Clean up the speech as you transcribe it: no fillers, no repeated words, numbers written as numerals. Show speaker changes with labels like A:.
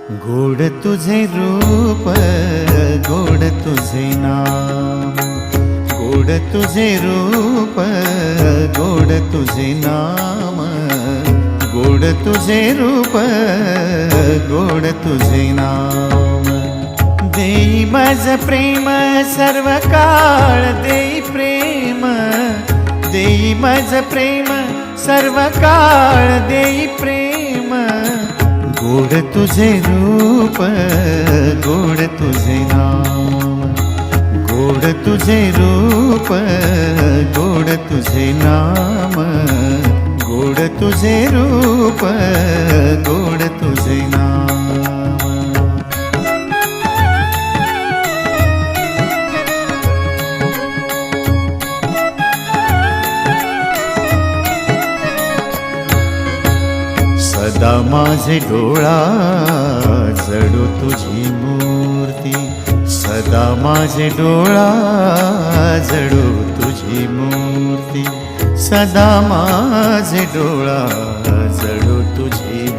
A: गोड तुझे रूप, गोड तुझे नाम, गोड तुझे रूप, गोड तुझे नाम, गोड तुझे रूप, गोड तुझे नाम। देई माझ प्रेम सर्व काळ, देई प्रेम, देई माझ प्रेम सर्व काळ, देई प्रेम। गोड तुझे रूप, गोड तुझे नाम, गोड तुझे रूप, गोड तुझे नाम, गोड तुझे रूप, गोड तुझे नाम। सदा माझे डोळा जडो तुझी मूर्ती, सदा माझे डोळा जडो तुझी मूर्ती, सदा माझे डोळा जडो तुझी